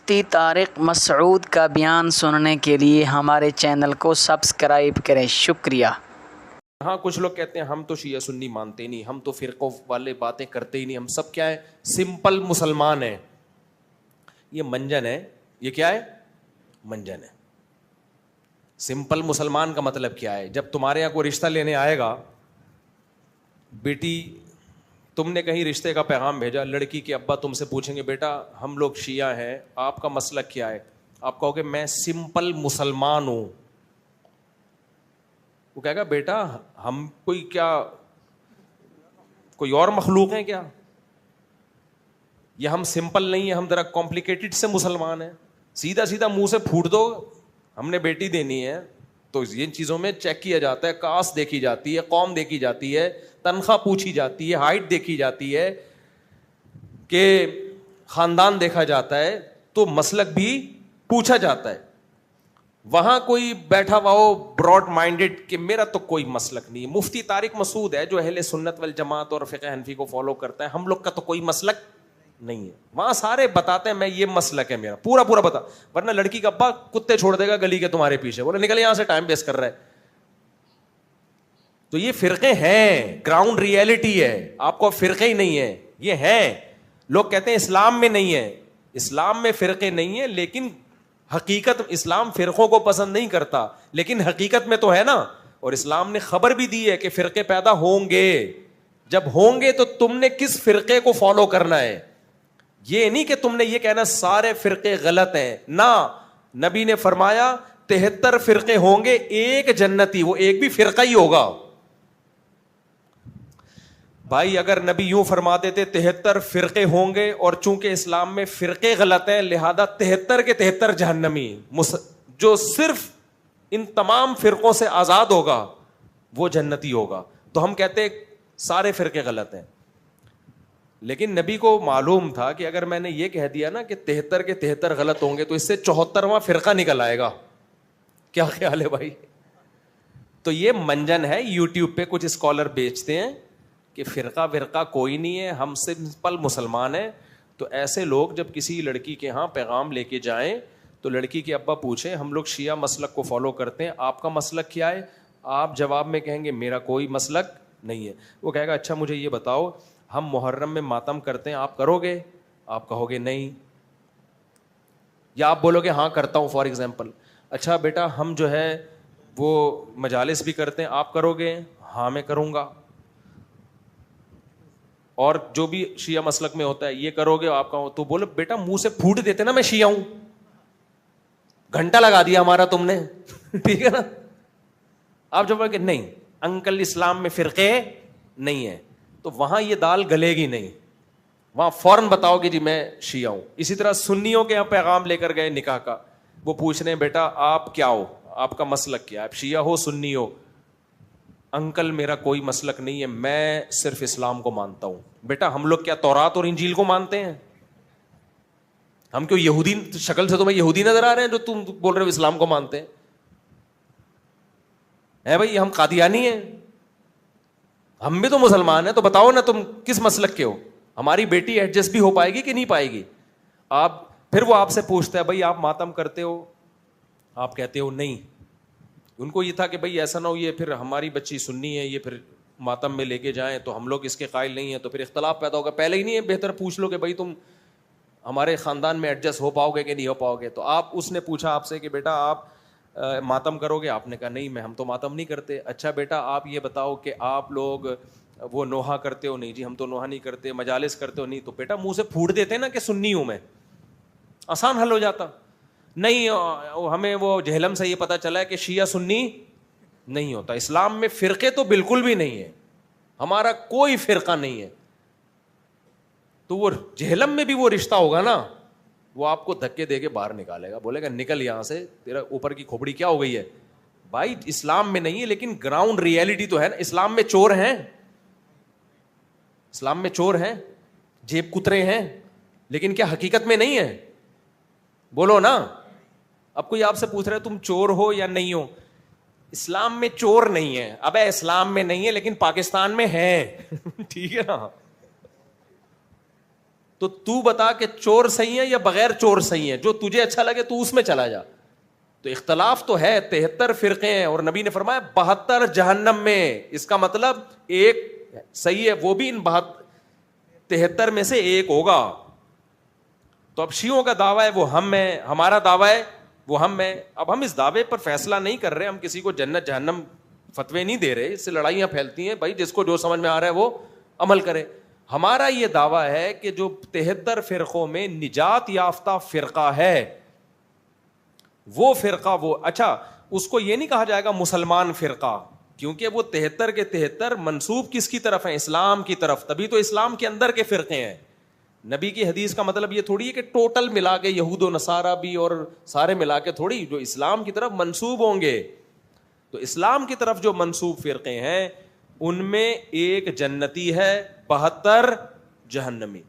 مفتی طارق مسعود کا بیان سننے کے لیے ہمارے چینل کو سبسکرائب کریں. شکریہ. ہاں کچھ لوگ کہتے ہیں ہم تو شیعہ سنی مانتے نہیں, ہم تو فرقوں والے باتیں کرتے ہی نہیں, ہم سب کیا ہے سمپل مسلمان ہیں. یہ منجن ہے. یہ کیا ہے؟ منجن ہے. سمپل مسلمان کا مطلب کیا ہے؟ جب تمہارے یہاں کوئی رشتہ لینے آئے گا, بیٹی تم نے کہیں رشتے کا پیغام بھیجا, لڑکی کے ابا تم سے پوچھیں گے بیٹا ہم لوگ شیعہ ہیں, آپ کا مسلک کیا ہے؟ آپ کہو گے میں سمپل مسلمان ہوں. وہ کہے گا بیٹا ہم کوئی کیا کوئی اور مخلوق ہیں کیا؟ یہ ہم سمپل نہیں ہیں, ہم ذرا کمپلیکیٹڈ سے مسلمان ہیں. سیدھا سیدھا منہ سے پھوٹ دو ہم نے بیٹی دینی ہے تو ان چیزوں میں چیک کیا جاتا ہے, کاسٹ دیکھی جاتی ہے, قوم دیکھی جاتی ہے, تنخواہ پوچھی جاتی ہے, ہائٹ دیکھی جاتی ہے, کہ خاندان دیکھا جاتا ہے, تو مسلک بھی پوچھا جاتا ہے. وہاں کوئی بیٹھا ہوا ہو براڈ مائنڈیڈ کہ میرا تو کوئی مسلک نہیں. مفتی طارق مسعود ہے جو اہل سنت والجماعت اور فقہ حنفی کو فالو کرتا ہے, ہم لوگ کا تو کوئی مسلک نہیں ہے. وہاں سارے بتاتے ہیں میں یہ مسلک ہے میرا, پورا پورا بتا, ورنہ لڑکی کا ابا کتے چھوڑ دے گا گلی کے تمہارے پیچھے, بولے نکل یہاں سے ٹائم ویسٹ کر رہا ہے. تو یہ فرقے ہیں, گراؤنڈ ریئلٹی ہے. آپ کو فرقے ہی نہیں ہے, یہ ہیں. لوگ کہتے ہیں اسلام میں نہیں ہے, اسلام میں فرقے نہیں ہیں, لیکن حقیقت اسلام فرقوں کو پسند نہیں کرتا, لیکن حقیقت میں تو ہے نا. اور اسلام نے خبر بھی دی ہے کہ فرقے پیدا ہوں گے. جب ہوں گے تو تم نے کس فرقے کو فالو کرنا ہے. یہ نہیں کہ تم نے یہ کہنا سارے فرقے غلط ہیں, نہ. نبی نے فرمایا 73 فرقے ہوں گے, ایک جنتی, وہ ایک بھی فرقہ ہی ہوگا. بھائی اگر نبی یوں فرما دیتے 73 فرقے ہوں گے, اور چونکہ اسلام میں فرقے غلط ہیں لہذا 73 کے 73 جہنمی, جو صرف ان تمام فرقوں سے آزاد ہوگا وہ جنتی ہوگا. تو ہم کہتے سارے فرقے غلط ہیں. لیکن نبی کو معلوم تھا کہ اگر میں نے یہ کہہ دیا نا کہ 73 کے 73 غلط ہوں گے تو اس سے 74واں فرقہ نکل آئے گا. کیا خیال ہے بھائی؟ تو یہ منجن ہے. یوٹیوب پہ کچھ اسکالر بیچتے ہیں کہ فرقہ کوئی نہیں ہے, ہم سمپل مسلمان ہیں. تو ایسے لوگ جب کسی لڑکی کے ہاں پیغام لے کے جائیں تو لڑکی کے ابا پوچھیں ہم لوگ شیعہ مسلک کو فالو کرتے ہیں, آپ کا مسلک کیا ہے؟ آپ جواب میں کہیں گے میرا کوئی مسلک نہیں ہے. وہ کہے گا اچھا مجھے یہ بتاؤ ہم محرم میں ماتم کرتے ہیں, آپ کرو گے؟ آپ کہو گے نہیں, یا آپ بولو گے ہاں کرتا ہوں فار ایگزامپل. اچھا بیٹا ہم جو ہے وہ مجالس بھی کرتے ہیں, آپ کرو گے؟ ہاں میں کروں گا. اور جو بھی شیعہ مسلک میں ہوتا ہے یہ کرو گے؟ آپ کہو تو بولو بیٹا منہ سے پھوٹ دیتے نا میں شیعہ ہوں, گھنٹہ لگا دیا ہمارا تم نے. ٹھیک ہے نا. آپ جب کہ نہیں انکل اسلام میں فرقے نہیں ہے, تو وہاں یہ دال گلے گی نہیں, وہاں فوراً بتاؤ گے جی میں شیعہ ہوں. اسی طرح سنیوں کے یہاں پیغام لے کر گئے نکاح کا, وہ پوچھ رہے ہیں بیٹا آپ کیا ہو, آپ کا مسلک کیا ہے, آپ شیعہ ہو سنی ہو؟ انکل میرا کوئی مسلک نہیں ہے, میں صرف اسلام کو مانتا ہوں. بیٹا ہم لوگ کیا تورات اور انجیل کو مانتے ہیں؟ ہم کیوں یہودی, شکل سے تمہیں یہودی نظر آ رہے ہیں جو تم بول رہے ہو اسلام کو مانتے ہیں بھائی؟ ہم قادیانی ہیں, ہم بھی تو مسلمان ہیں. تو بتاؤ نا تم کس مسلک کے ہو, ہماری بیٹی ایڈجسٹ بھی ہو پائے گی کہ نہیں پائے گی؟ آپ پھر وہ آپ سے پوچھتا ہے بھائی آپ ماتم کرتے ہو؟ آپ کہتے ہو نہیں. ان کو یہ تھا کہ بھائی ایسا نہ ہو یہ پھر ہماری بچی سنی ہے, یہ پھر ماتم میں لے کے جائیں تو ہم لوگ اس کے قائل نہیں ہیں, تو پھر اختلاف پیدا ہوگا. پہلے ہی نہیں ہے, بہتر پوچھ لو کہ بھائی تم ہمارے خاندان میں ایڈجسٹ ہو پاؤ گے کہ نہیں ہو پاؤ گے. تو آپ اس نے پوچھا آپ سے کہ بیٹا آپ ماتم کرو گے؟ آپ نے کہا نہیں ہم تو ماتم نہیں کرتے. اچھا بیٹا آپ یہ بتاؤ کہ آپ لوگ وہ نوحہ کرتے ہو؟ نہیں جی ہم تو نوحہ نہیں کرتے. مجالس کرتے ہو؟ نہیں. تو بیٹا منہ سے پھوٹ دیتے نا کہ سنی ہوں میں, آسان حل ہو جاتا. نہیں ہمیں وہ جہلم سے یہ پتا چلا ہے کہ شیعہ سنی نہیں ہوتا. اسلام میں فرقے تو بالکل بھی نہیں ہے, ہمارا کوئی فرقہ نہیں ہے. تو وہ جہلم میں بھی وہ رشتہ ہوگا نا, وہ آپ کو دھکے دے کے باہر نکالے گا, بولے گا نکل یہاں سے, تیرا اوپر کی کھوپڑی کیا ہو گئی ہے. بھائی اسلام میں نہیں ہے, لیکن گراؤنڈ ریئلٹی تو ہے نا. اسلام میں چور ہیں, اسلام میں چور ہیں, جیب کترے ہیں, لیکن کیا حقیقت میں نہیں ہے؟ بولو نا. اب کوئی آپ سے پوچھ رہا ہے تم چور ہو یا نہیں ہو, اسلام میں چور نہیں ہے. ابے اسلام میں نہیں ہے لیکن پاکستان میں ہے. ٹھیک ہے نا. تو تو بتا کہ چور صحیح ہے یا بغیر چور صحیح ہے, جو تجھے اچھا لگے تو اس میں چلا جا. تو اختلاف تو ہے, 73 فرقے ہیں, اور نبی نے فرمایا 72 جہنم میں. اس کا مطلب ایک صحیح ہے, وہ بھی ان 73 میں سے ایک ہوگا. تو اب شیعوں کا دعویٰ ہے وہ ہم ہیں, ہمارا دعویٰ ہے وہ ہم ہیں. اب ہم اس دعوے پر فیصلہ نہیں کر رہے, ہم کسی کو جنت جہنم فتوے نہیں دے رہے, اس سے لڑائیاں پھیلتی ہیں. بھائی جس کو جو سمجھ میں آ رہا ہے وہ عمل کرے. ہمارا یہ دعویٰ ہے کہ جو 73 فرقوں میں نجات یافتہ فرقہ ہے, وہ فرقہ وہ اچھا, اس کو یہ نہیں کہا جائے گا مسلمان فرقہ, کیونکہ وہ 73 کے 73 منسوب کس کی طرف ہیں؟ اسلام کی طرف. تبھی تو اسلام کے اندر کے فرقے ہیں. نبی کی حدیث کا مطلب یہ تھوڑی ہے کہ ٹوٹل ملا کے یہود و نصارہ بھی اور سارے ملا کے تھوڑی, جو اسلام کی طرف منسوب ہوں گے. تو اسلام کی طرف جو منسوب فرقے ہیں ان میں ایک جنتی ہے, 72 جہنمی.